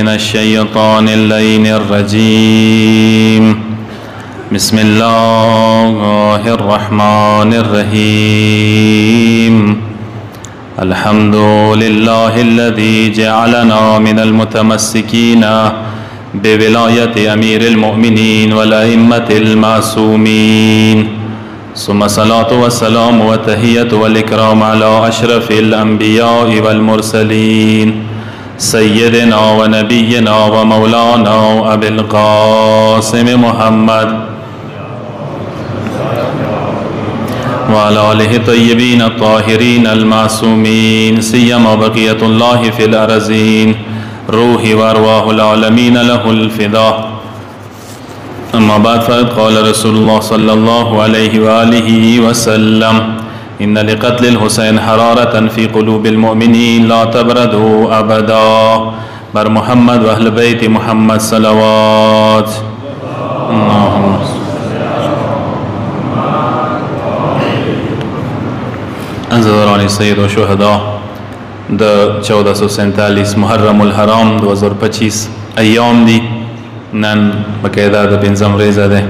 من الشيطان اللعين الرجيم. بسم الله الرحمن الرحيم. الحمد لله الذي جعلنا من المتمسكين بولاية أمير المؤمنين والأئمة المعصومين، ثم الصلاة والسلام والتحية والإكرام على أشرف الأنبياء والمرسلين سيدنا ونبينا ومولانا أبي القاسم محمد وعلى آله الطيبين الطاهرين المعصومين، سيما بقية الله في الأرضين، روح وأرواح العالمين له الفداء. أما بعد، فقد قال رسول الله صلى الله عليه وآله وسلم: إن لقتل الحسين حرارة في قلوب المؤمنين لا تبردوا أبدا. بر محمد وأهل بيت محمد صلوات. اللهم انزل سید و شهدا د 1447 محرم الحرام 2025 ایام دی. نن بقاعده د پنځم ورځ ده.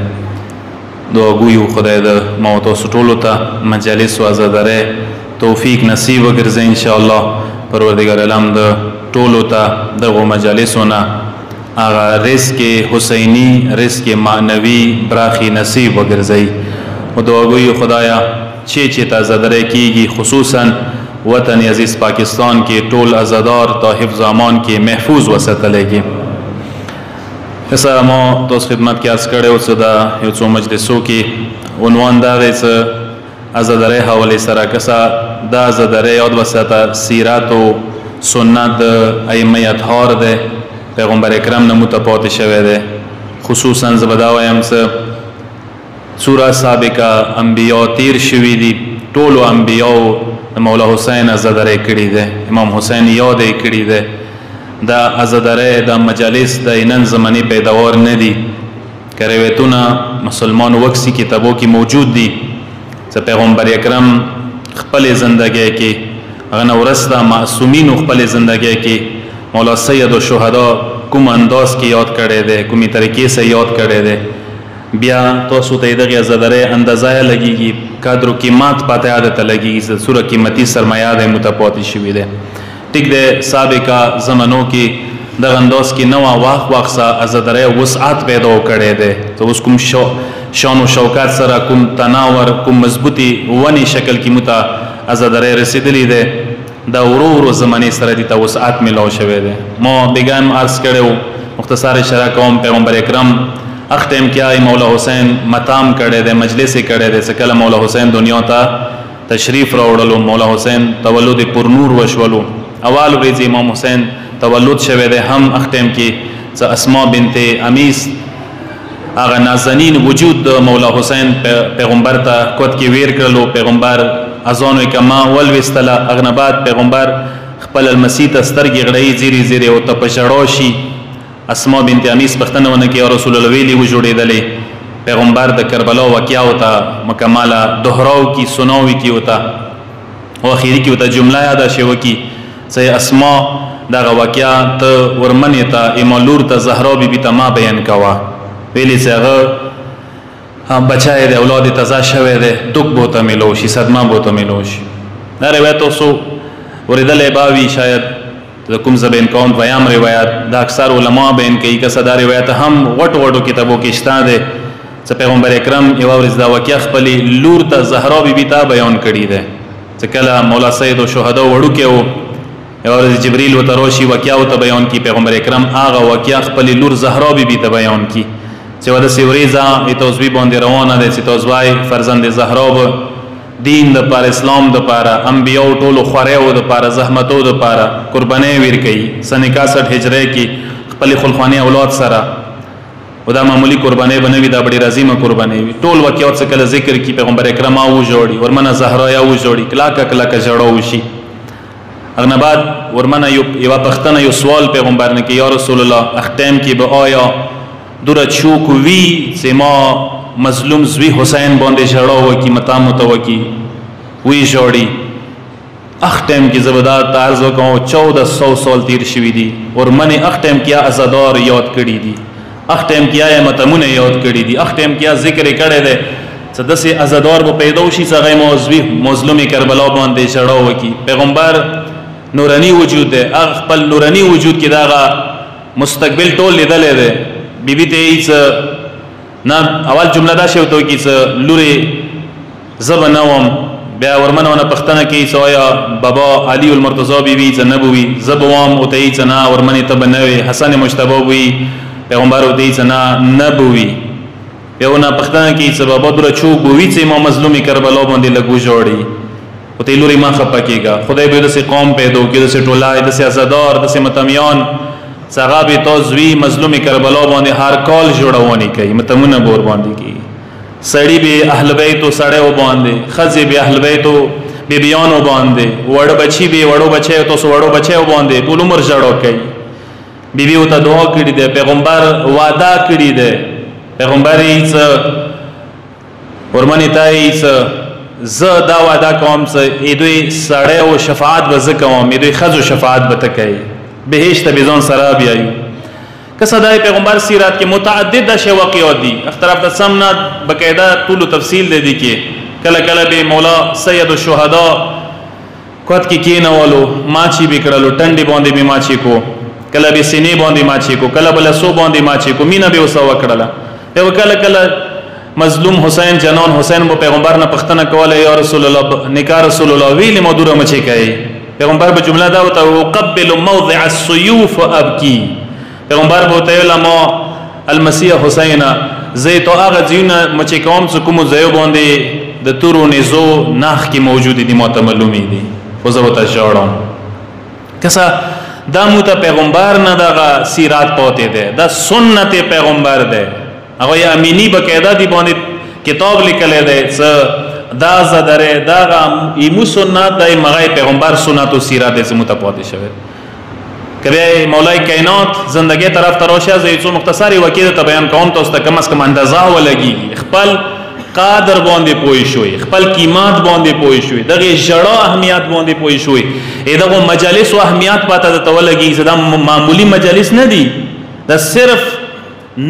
دعا ګویو خدای د موت او ټولو ته مجالس او عزاداره توفیق نصیب وګرځي ان شاء الله. پروردگار عالم د ټولو ته دغه مجالسونه هغه رزق حسینی، رزق معنوي براخي نصیب وګرځي. او دعا ګویو خدایا چې ته عزاداره کیږي، خصوصا وطن عزیز پاکستان کې ټول عزادار تا حفظ امان کې محفوظ وساتلېږي. سره ما تاسو خدمت کې عرض کړی او څه د یو څو مجلسو کې عنوان دا دی چې عزادارۍ حوالې سره کسا دا عزادارۍ یاد وساته سیرت او سنت د ائمه اطهار دی، پیغمبر اکرم نه متپاتې شوی دی. خصوصا زه به دا وایم چې سوره سابقه انبیا تیر شوي دي، ټولو انبیاو د مولا حسین عزادارۍ کړې ده، امام حسین یاد یې کړې ده. دا عزادارۍ د مجالس د نن زماني پیداوار نه دي، که روایتونه مسلمان وکسي کتابو کې موجود دي چې پیغمبر اکرم خپل زندګۍ کې هغه نه وروسته معصومینو خپل زندګۍ کې مولا سید الشهدا کوم انداز کې یاد کړی دی، کومې طریقې سره یاد کړی دی. بیا تاسو ته دغه عزادارۍ اندازه لګیږي، قدر و قیمت پته عادت لګیږي چې سوره قیمتي سرمایه ده متپاتې شوی ده. ټیک ده، سابقه زمانو کې دغه انداز کې نو واخ سره عزادارۍ وسعت پیدا کړی دی. ته اوس کوم شان او شوکت سره کوم تناور کوم مضبوطی ونی شکل کې متا عزادارۍ رسیدلی ده. دا ورو زمانه سره دي ته وسعت ملو شوی ده. ما بیگم عرض کړو، مختصر اشاره کوم. پیغمبر اکرم اختم کیا مولا حسین متام کړی دی، مجلس کړی دی. کله مولا حسین دنیا ته تشریف راوړلو، مولا حسین تولد پر نور وشولو، اول ورځ امام حسین تولد شوی دی. هم اختم کې چې اسماء بنت امیس هغه نازنین وجود د مولا حسین پیغمبر ته کوت کې ویر کړلو. پیغمبر اذان کما ول وستلا اغنبات پیغمبر خپل المسیح سترګې غړې زیری زیری او ته پښړو شي. اسماء بنت امیس پختنه ونه کې رسول الله ویلی وجوړېدلې. پیغمبر د کربلا واقعا وتا مکمله دوهراو کی سناوي کی وتا او اخیری کی وتا جمله یاد شوه کی چې اسماء دغه واقعا ته ورمنې ته ایمالور ته زهرا بی ته ما بیان کوا. ویلی چې هغه بچای د اولاد تزا شوه ده، دوک بوته ملو شي، صدمه بوته ملو شي. دا روایت اوسو ورېدلې باوی شاید د کوم زبین کون بیان روایت د اکثر علما بین کوي که صدا روایت هم وټو کتابو کې شته ده چې پیغمبر اکرم یو ورځ دا واقعیا خپل لور ته زهرا بیبي ته بیان کړی ده. چې کله مولا سید او شهدا وړو کې وو، یو ورځ جبرئیل وته راشي واقعیا ته بیان کی. پیغمبر اکرم هغه واقعیا خپل لور زهرا بیبي ته بیان کی چې ود سیوریزا ایتوزوی باندې روانه ده چې توزوای فرزند زهرا دین د پر اسلام د پر انبیو ټولو خوریو د پر زحمتو د پر قرباني ور کوي. سن 61 هجری کې خپل خلخانی اولاد سره ودا معمولی قرباني بنوي، دا ډېر عظیمه قرباني وي. ټول واقعیت څخه کله ذکر کی پیغمبر اکرم او جوړي ورمنه زهرا یا و جوړي کلا جوړو شي. اغه بعد ورمنه یو پختنه یو سوال پیغمبر نه کې یا رسول الله اختم کې به آیا دورا چوکو وی سما مظلوم زوی حسین باندې جوړو کی متا متوکی وی جوړي اخ ټیم کې زبدا تعرض وکاو 1400 سال تیر شوی دي ورمنه اخ ټیم کې ازادار یاد کړی دي اخ ټیم کې متمونه یاد کړی دي اخ ټیم کې ذکر کړی دی څه دسه ازادار به پیدا شي څنګه موضوع مظلوم کربلا باندې چړاو وکي پیغمبر نورانی وجود دی هغه خپل نورانی وجود کې داغه مستقبل ټول لیدل دی بیبي ته هیڅ نه اول جمله دا شوی ته کې لوري زب نوم بیا ورمنونه پښتنه کې سویا بابا علي المرتضی بیبي څه نبوي زب وام او ته څه نه ورمنه ته بنوي حسن مجتبی وي پیغمبر او ته څه نه نبوي یو نه پښتنه کې څه بابا در چوک وي چې ما مظلومي کربلا باندې لګو جوړي او ته لوري ما خپکیږي خدای به د قوم پیدا کړي د ټولای د سیاستدار د متمیان صحابه توزوی مظلومي کربلا باندې هر کال جوړونی کوي متمونه بور باندې کوي سړی به اهل بیت او سړی و باندې خزی به اهل بیت او بیبیان و باندې وړ بچی به وړو بچي او تو وړو بچي و باندې ټول عمر جوړو کوي بیبي او ته دعا کړی دی پیغمبر وعده کړی دی پیغمبر یې ورمنه تایس ز دا وعده کوم چې دوی سړی او شفاعت به زکوم دوی خزو شفاعت به تکي بهشت به ځون سره بیایو کسدای پیغمبر سیرت کې متعدد اشیاء واقعات دي اختلاف د سمنا بقاعده طول تفصیل دي کې کله کله به مولا سید الشهدا کوت کې کینولو ماچی بکړلو ټنډي باندې به ماچی کو کله به سینې باندې ماچی کو کله بل سو باندې ماچی کو مینا به وسو وکړه یو کله کله مظلوم حسین جنان حسین مو پیغمبر نه پښتنه کوله یا رسول الله نکاح رسول الله ویل مدوره مچي کوي پیغمبر به جمله دا وته قبل موضع السيوف ابكي پیغمبر بوته علما المسیح حسین زیتو هغه ځینه مچ کوم څه کوم ځای باندې د تورو نزو ناخ کې موجود دي متملومي دي خو زه وته شاړم کسا دا مو ته پیغمبر نه دغه سیرات پوته ده دا سنت پیغمبر ده هغه امینی بقاعده دی باندې کتاب لیکل ده څه دا زدره دا ایمو سنت د مغای پیغمبر سنت او سیرات دې مو ته پوته شوی کله مولای کائنات زندگی طرف تراشه زې څو مختصری وکیل ته بیان کوم تاسو ته کم از کم اندازه ولګي خپل قادر باندې پوي شوي خپل قیمت باندې پوي شوي دغه جړه اهمیت باندې پوي شوي دغه مجالس او اهمیت پاته ته ولګي زدا معمولی مجالس نه دي دا صرف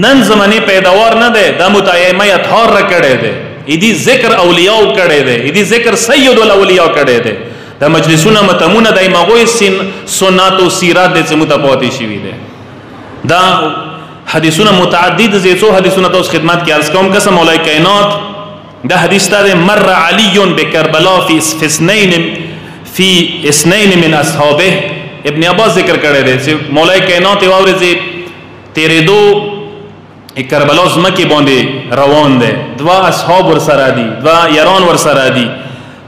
نن زمانه پیداوار نه ده د متایمه اطهار را کړي ده ایدي ذکر اولیاء کړي ده ایدي ذکر سید الاولیاء کړي ده دا مجلسونه متمونه دای مغوی سنت او سیرات د څمو ته پاتې شوی دي دا حدیثونه متعدد زیتو حدیثونه تاسو خدمت کې عرض کوم قسم مولای کائنات دا حدیث ته مر علی بکربلا فی اثنين من اصحابه ابن عباس ذکر کړی دی چې مولای کائنات یو ورځ تیرې دو کربلا زمکه باندې روان دي دوا اصحاب ور سره دي دوا یاران ور سره دي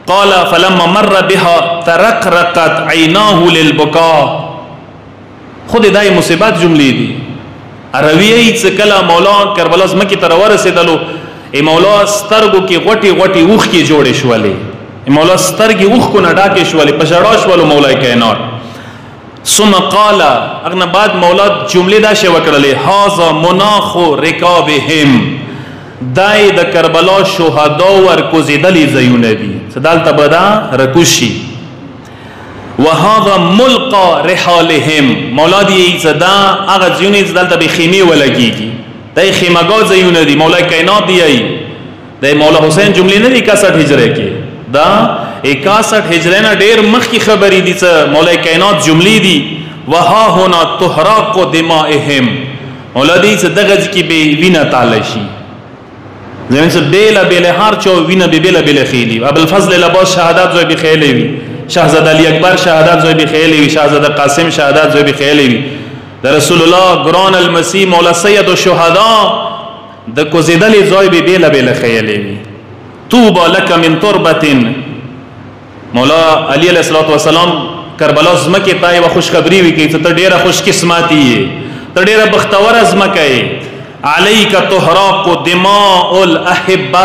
قال فلما مر بها ترقرقت عيناه للبكاء خود دای مصیبت جملې دي ارویه چې کله مولا کربلا زمکه تر ورسېدلو ای مولا سترګو کې غټي غټي اوخ کې جوړې شولې مولا سترګي اوخ کو نه ډاکې شولې پښړا شولو مولای کائنات ثم قال اغنه بعد مولا جمله دا شی وکړلې هاذا مناخ رکابهم دای د کربلا شهدا ور کوزیدلی زیونه دي صدال تبدا رکوشي وهذا ملقى رحالهم مولا دی صدا هغه زیونه صدال ته خیمه ولګيږي دای خیمګو زیونه دي مولا کائنات دی د مولا حسین جمله نه دي 61 هجری کې دا 61 هجری نه ډیر مخکې خبرې دي چې مولا کائنات جملې دي وها هنا تحرق دمائهم مولا دی چې دغه کې به وینه تعالی شي زمين سے بیلا بیل هر چو وینه به بیلا بیل خیلی ابو الفضل لباس شهادت زوی به خیلی وی شاهزاده علی اکبر شهادت زوی به خیلی وی شاهزاده قاسم شهادت زوی به خیلی وی در رسول الله قران المسیح مولا سید الشهدا د کوزیدلی زوی به بیلا بیل خیلی وی طوبى لك من تربه مولا علی علیہ الصلوۃ والسلام کربلا زمکه تای و خوشخبری وی کی ته ډیره خوش قسمتی ته ډیره بختور ازمکه علیک تحرق دماء الاحبه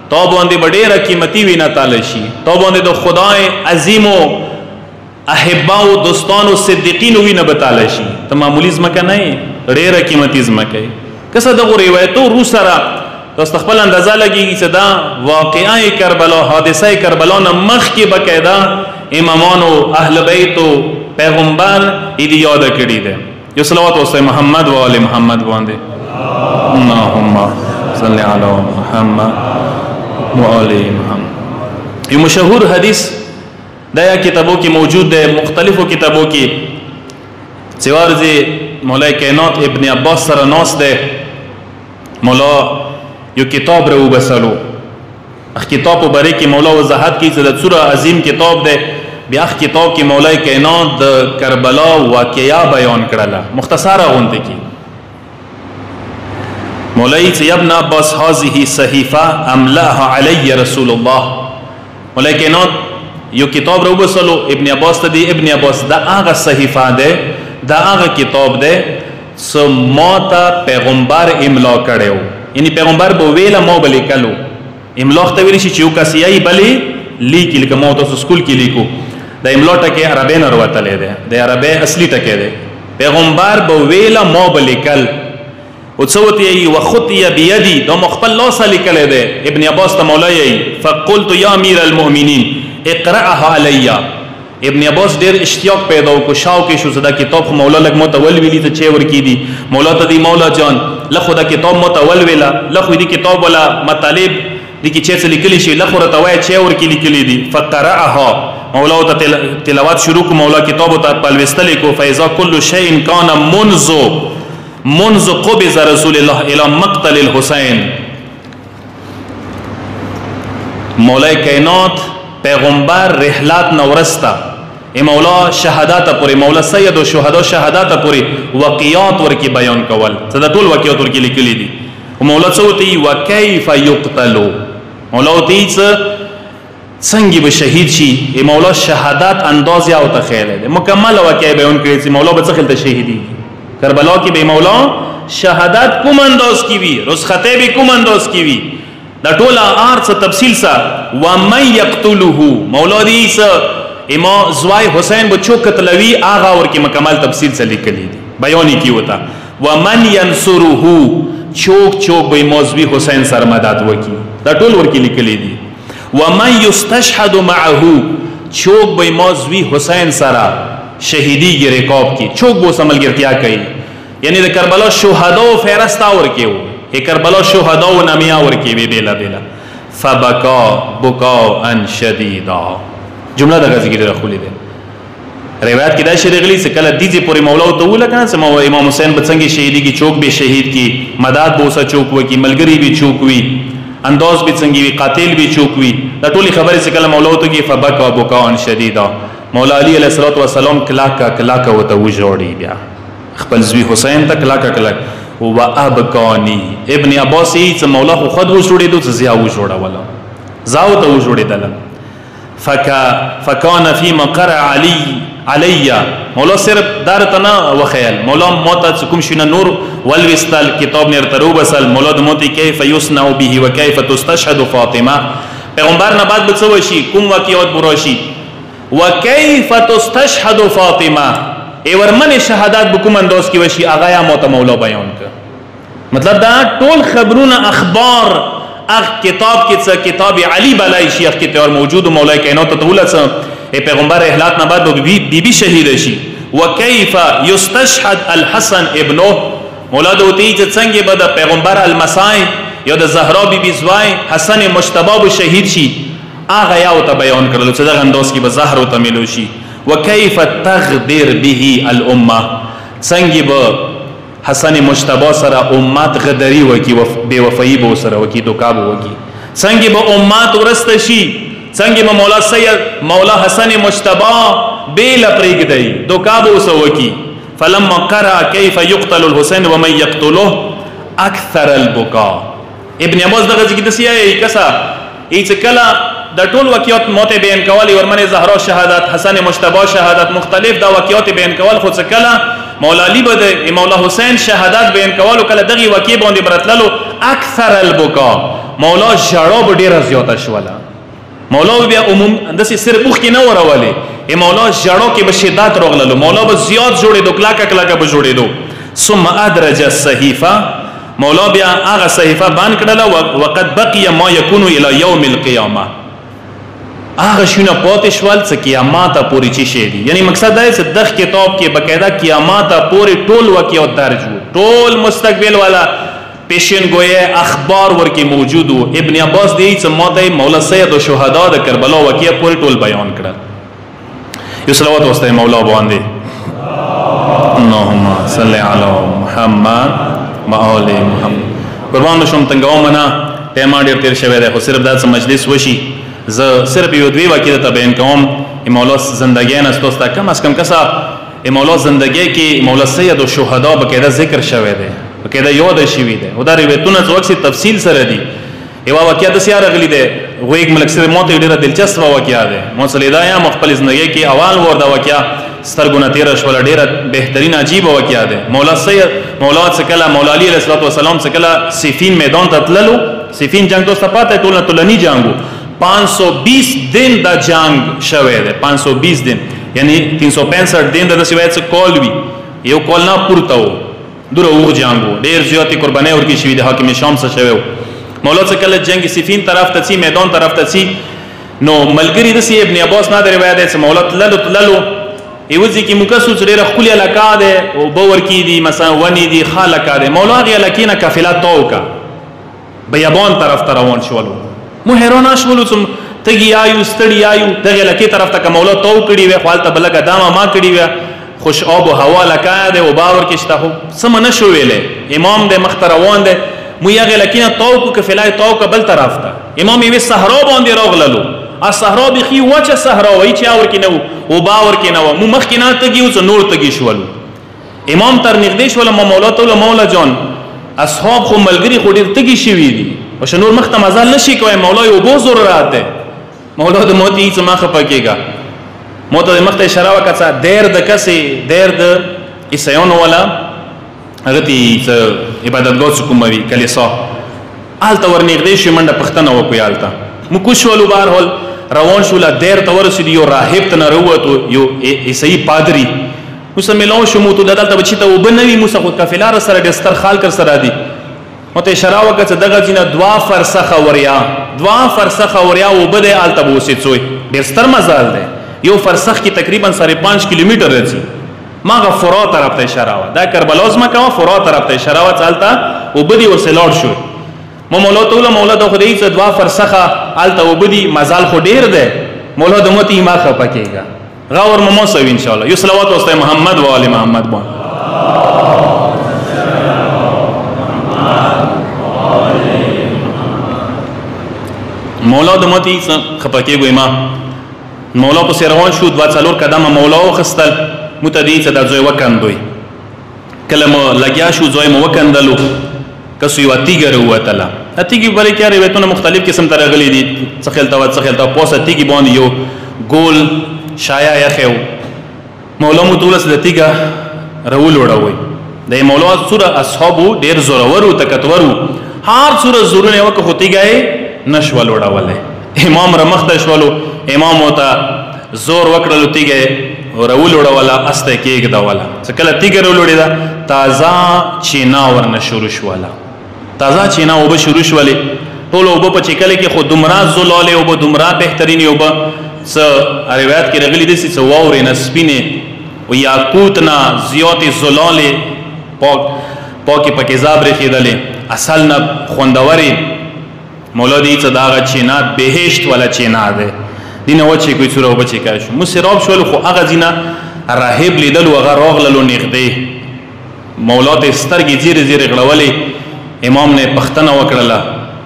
تو باندې ډیره قیمتي وینا تعالی شي تو باندې د خدای عظیم او احبه او دوستانو صدیقین وینا بتاله شي ته معمولی زمکه نه ډیره قیمتي زمکه کسه د روایتو رو سره استقبال اندازه لګیږي چې دا واقعای کربلا حادثه کربلا نه مخ کې بقاعده امامانو اهل بیتو پیغمبر ایدی یاد کړی دی. یو صلوات واسطه محمد و آل محمد باندې اللهم صل علی محمد و آل محمد. یہ مشہور حدیث دیا کتابوں کی موجود ہے، مختلف کتابوں کی سوارزی مولا کائنات ابن عباس سره ناس دے مولا یو کتاب رو بسلو اخ کتاب و بری کی مولا وضاحت کی صدت سورہ عظیم کتاب دے بیا اخ کتاب کی مولا کائنات کربلا واقعہ بیان کرلا مختصرہ غنده کی مولائی سے ابن عباس هذه صحیفہ املاها علی رسول اللہ مولا کائنات یو کتاب رو بسلو ابن عباس تا دی ابن عباس دا آغا صحیفہ دے دا آغا کتاب دے سو موتا پیغمبر املا کرے ہو یعنی پیغمبر بو ویلا مو بلی کلو املاخ تا ویلی شی چیو کسی آئی بلی لیکی لکا موتا سو سکول کی لیکو دا املا ٹکے عربی نروتا لے دے دا عربی اصلی ٹکے دے پیغمبر بو ویلا مو بلی کل اتسوتی ای وخطی بیدی دو مخبل لوسا لکلے دے ابن عباس تا مولائی ای فقلتو یا امیر المؤمنین اقرأها علیہ ابن عباس دیر اشتیاق پیدا کو شاو کے شو صدا کتاب مولا لگ متول ویلی تا چیور کی دی مولا تا دی مولا جان لخو دا کتاب متول ویلا لخو دی کتاب والا مطالب دی کی چیز لکلی شی لخو رتوائی چیور کی لکلی دی فقرأها مولا تا تلاوات شروع کو مولا کتاب تا پلوستلی کو فیضا کل شئین کانا منذ قبض رسول اللہ الى مقتل الحسین مولا کائنات پیغمبر رحلات نورستا ای مولا شهادات پوری مولا سید و شهدا شهادات پوری واقعات ورکی بیان کول صدا طول واقعات ورکی لکلی دی و مولا چوتی و کیف یقتلو مولا تی سنگی به شهید شی ای مولا شهادات اندازی آو تخیل ہے مکمل واقعی بیان کری سی مولا بچخل تا شهیدی کربلا کی بے مولا شهادات کم انداز کی وی رسختے بھی کم انداز کی وی دا ټوله ارڅ تفصیل سا ومن یقتله مولا دی س امام زوای حسین بچو قتلوی آغا اور کی مکمل تفصیل سے لکلی دی بیانی کی ہوتا ومن ینصره چوک چوک بے موزوی حسین سر مدد وکی دا ټول ور کی لکلی دی ومن یستشهد معه چوک بے موزوی حسین سر شہیدی کی رکاب کی چوک بو سمل گر کیا کہی یعنی دا کربلا شہداء فیرستا ور کے ہو کربلا شهدا و نمیا ورکی بی بیلا بیلا فبکا بکا ان شدیدا جملہ دا ذکر رخولی دے روایت کی دا شریغلی سے کلا دیزی پوری مولا و دولا کنا سے امام حسین بچنگی شہیدی کی چوک بھی شہید کی مداد بوسا چوک ہوئی کی ملگری بھی چوک ہوئی انداز بھی چنگی ہوئی قاتل بھی چوک ہوئی دا طولی خبری سے کلا مولا و تو کی فبکا بکا ان شدیدا مولا علی علیہ السلام کلاکا و تو جوڑی بیا خپل زوی حسین تا کلاکا و ابکانی ابن عباسی چه مولا خود و جوڑی دو چه زیا و جوڑا والا زاو تا و جوڑی دلم فکان فی مقر علی مولا صرف دارتنا و خیال مولا موتا چکم شینا نور والوستال کتاب نرترو بسل مولا دو موتی کیف یسنعو بیهی و کیف تستشهد فاطمه پیغمبر نباد بچوشی کم واقعات براشی و کیف تستشهد فاطمه ایور من شهادات بکم انداز کی وشی آغایا موتا مولا بیان کر مطلب دا ټول خبرون اخبار اخ کتاب کی کتاب علی بلائی شی اخ کتاب موجود مولا کائنات تطولہ سا پیغمبر احلات نباد بی بی شہید شی وکیف یستشهد الحسن ابنو مولا دوتی چه چنگی بدا پیغمبر المسائی یا دا زہرا بی بی زوائی حسن مجتباب شہید شی آغا یاو تا بیان کرلو چه دا غندوز کی بزہر تا ملو شی وکیف تغدر به الامه سنگی با حسن مجتبا سرا امت غدری وکی بے وفایی بو سرا وکی دوکاب وکی سنگی با امت ورست شی سنگی با مولا سید مولا حسن مجتبا بے لپریگ دی دوکاب سا وکی فلما قرأ کیف یقتل الحسین ومن یقتلو اکثر البکا ابن عباس دا غزی کی دسی آئی کسا ایچ کلا دا ټول واقعات موت بیان کوالی ورمن زهرا شهادت حسن مجتبا شهادت مختلف دا واقعات بیان کول خود کلا مولا علی بده مولا حسین شهادت بیان کولو کلا دغی واقع باندې برتللو اکثر البکا مولا جړو ډیر زیاته شولا مولا بیا عموم اندسی صرف مخ کې نه وراولي مولا جړو کې بشدت روغللو مولا به زیات جوړې دو کلاکا به جوړې دو ثم ادرج الصحیفه مولا بیا هغه صحیفه باندې کړه وقد بقي ما يكون الى يوم القيامه هغه شونه پاتې شول څه قیامت پورې چې شي دي. یعنی مقصد دا چې دغه کتاب کې باقاعده قیامت پورې ټول واقعیت درج وو، ټول مستقبل والا پیشن گویا اخبار ورکی موجود وو. ابن عباس دی چې ماته مولا سید الشهدا د کربلا واقعیا پورې ټول بیان کړل. یو صلوات واستای مولا باندې اللهم صل علی محمد و آل محمد. قربان شوم تنګو منا ټیما ډیر تیر شوی دی، خو صرف دا مجلس وشي ز صرف یو دوی واقعیت ته بیان کوم. مولا زندگی نه استوستا کم از کم کسا مولا زندگی کې مولا سید الشهدا بقاعده ذکر شوی دی، بقاعده یاد شوی دی. او دا روایتونه څو وخت تفصیل سره دي. یو واقعیت د سیاره غلی دی، غویګ ملک سره موت ډیره دلچسپ واقعیا ده. مو صلیدا یا مخبل زندگی کې اول ور دا واقعیا سترګونه تیر شول، ډیره بهترین عجیب واقعیا ده. مولا سید مولا څکلا مولا علی علیه السلام څکلا سیفین میدان ته تللو. سیفین جنگ دوسته پاته ټولنی جنگو 520 دن دا جنگ شوه ده. 520 دن یعنی 365 دن د سیوایت څخه کول وی یو کول نه پورته وو. دوره وو جنگو ډیر زیاتې قرباني ورکی شوی د حاکم شام څخه شوه. مولا څکلا جنگ سیفین طرف ته سی میدان طرف ته سی نو ملګری د سی ابن عباس نه د روایت ده مولا تللو ایوځي کې مکسو ډیره خولي علاقه ده او باور کې دي مثلا ونی دي خالقه ده. مولا غي لکینه قافله توکا بیابان طرف ته روان شولو. مو حیران شولو چې تګي آیو ستړي آیو دغه لکې طرف ته مولا تو کړي وي خپل بلګه دامه ما کړي وي خوش آب او هوا لکه ده او باور کې شته خو سم نه شو ویلې. امام د مخ روان ده مو یغه لکینه تو کو قافله تو بل طرف ته امام یې صحرا باندې راغللو. ا صحرا بخي وچه صحرا وای چې اور کې نو او باور کې نو مو مخ کې نه تګي او نور تګي شولو. امام تر نږدې شول مولا ته مولا جان اصحاب خو ملګری خو ډیر تګي شوی دي او شنور مخ ته مزال نشي کوي. مولا یو بو ضرورت ده. مولا د موت هیڅ ما خپکیږي. موت د مخ ته اشاره وکړه دیر د کسي دیر د عیسایانو ولا هغه دي عبادتګاه کوموي کلیسا آلته ورنږدې شي منډه پښتنه وکوي آلته مو کوشولو بهر هول روان شو لا دیر ته ورسېد یو راهب ته نه وروته یو عیسائی پادری موږ ملو شو مو ته دلته بچی ته وبنوي موږ خو کافلار سره دستر خال کر سره دي مته اشاره وکړه دغه جنہ دوا فرسخه وریا وبده آلته بوسېڅوي ډیر ستر مزال ده. یو فرسخ کی تقریبا 5.5 کیلومتر راځي. ماغه فرا طرف ته اشاره و دا کربلاز ما کوه فرا طرف ته اشاره و چالتا وبدي وسلوړ شو. مولا تعالی مولا د خدای څخه دوا فرسخه آلته وبدي مزال خو ډیر ده. مولا د موتی ما خپکیږي غور مو سوي ان شاء الله. یو صلوات واستای محمد و ال محمد بون. مولا د موتی خپکیږي ما مولا په روان شو دوا څلور قدمه مولا وخستل متدی څه د زوی وکندوي کلمه لګیا شو زوی مو وکندلو کسو یو اتیګر وتلا اتیګي بلې کې روایتونه مختلف قسم تر غلي دي څخلتا پوسه اتیګي باندې یو ګول شایا یخو مولا مو دولس د اتیګا رول وړوي د مولا سوره اصحابو ډیر زورورو تکتورو هر سوره زورونه وک هوتیګای نشول وړولې امام رمخته شولو امام وتا زور وکړلو تیګه ورول وړولا استه کېګ دا ولا څکله تیګه ورول دا تازه چینا ورنه شروع شواله تازه چینا او به شروع شواله ټول او په چکله کې خود دمرا زلاله او به دمرا بهترین او به څ روایت کې رغلی دي څ واورې نسبینه او یاقوت نا زیات زلاله پاکي پکې زابره خېدلې اصل نه خوندوري مولا دې څه داغه چینا بهشت ولا چینا ده دینه وچی کوئی سوره وبچی کاشو مسراب شول خو هغه زینا راهب لیدل وغه راغللو نغدې مولا ته سترګې زیر غړولې امام نه پختنه وکړه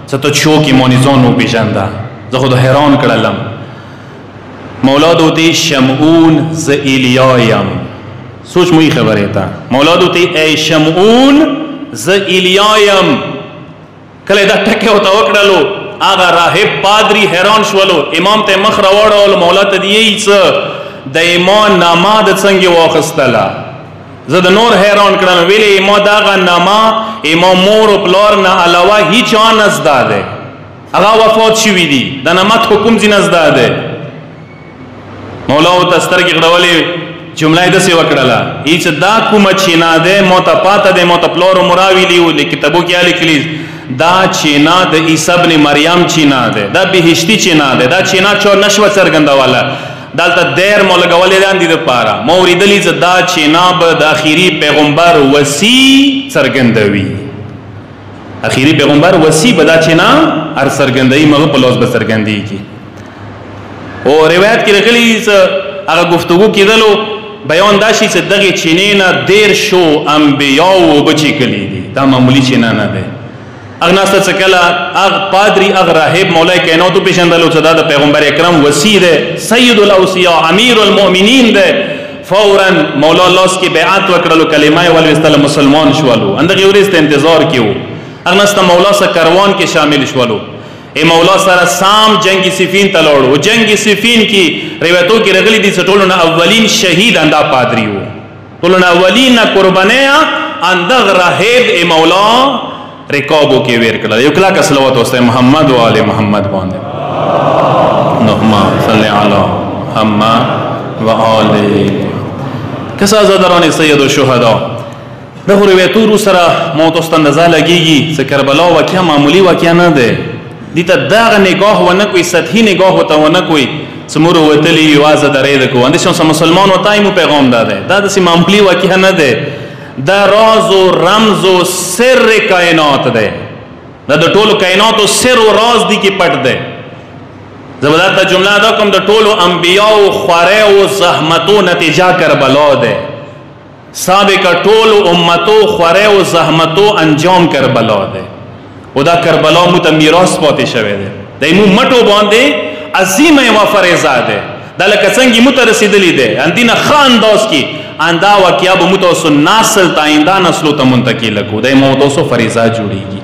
څه ته چوکي مونیزونو بيجاندا زه خو حیران کړلم مولا دوی شمعون ز الیایم سوچ مې خبره تا مولا دوی ای شمعون ز الیایم کله دا ټکه او توکړلو اغه راهب پادری حیران شولو امام ته مخ راوړل مولا ته دی څه د ایمان نامه د څنګه واخستله زه د نور حیران کړم ویلې ما داغه نامه امام مور او پلار نه علاوه هیڅ نه زده هغه وفات شوی دی د نامت حکم زین زده مولا او تسترګ غړولې جمله د سی وکړه هیڅ دا کوم چې نه ده مو ته پاته ده مو ته پلار مراویلی او کتابو کې الی کلیز دا چینا د عیسی ابن مریم چینا ده، دا بهشتی چینا ده، دا چینا چو نشوه څرګندواله دلته دیر مو لګولې ده دې دپاره ما اورېدلي زه دا چینا به د اخري پیغمبر وصي څرګندوي، اخري پیغمبر وصي به دا چینا هر څرګندوي مغه په لوز به څرګندېږي. او روایت کې راغلي هغه گفتگو کېدلو بیان دا شي چې دغې چینې نه 13 انبیاو اوبه چیکلي دي، دا معمولي چینه نه دی. اغه ناسته څه کله اغه پادری اغه راهب مولای کائنات پیژندلو چې دا د پیغمبر اکرم وصي دی، سید الاوصیاء امیر المؤمنین دی. فورا مولا لاس کې بیعت وکړلو، کلمه یې ولوستله، مسلمان شولو. اندغې ورځ ته انتظار کې وو. اغه ناسته مولا سره کاروان کې شامل شولو. ای مولا سره سام جنگ صفین ته لاړو. جنگ صفین کې روایتو کې راغلي دي چې ټولو نه اولین شهید اندا پادری وو، ټولو نه اولین قربانیا اندغه راهب ای مولا رکابو کې ویر کړل. یو کلا کا صلوات واسطه محمد و آل محمد باندې اللهم صل علی محمد و آل کسا زدران سید الشهدا. دغه روایتو سره موت واستندزا لګیږي چې کربلا واقعا معمولی واقعا نه ده. دي ته دغه نگاه ونه کوئی سطحی نگاه وته ونه کوئی سمور وتلی واز درې د کو اندې شو مسلمان وتای مو پیغام داده دا د معمولی واقعا نه ده، دا راز و رمز و سر کائنات ده، دا د ټولو کائنات سر و راز دی کې پټ ده. زبردست جمله دا کوم د ټولو انبیاء او خواره او زحمتو نتیجه کربلا ده، سابق ټولو امتو خواره او زحمتو انجام کربلا ده. او دا کربلا مو ته میراث پاتې شوی ده، د مو مټو باندې عظیمه و فریضه ده، دا لکه څنګه مو ته رسیدلی ده اندینه خان داس کی اندا واقعیا به مو ته نسل تا آینده نسلو ته منتقل کو، د مو ته فریضه جوړیږي.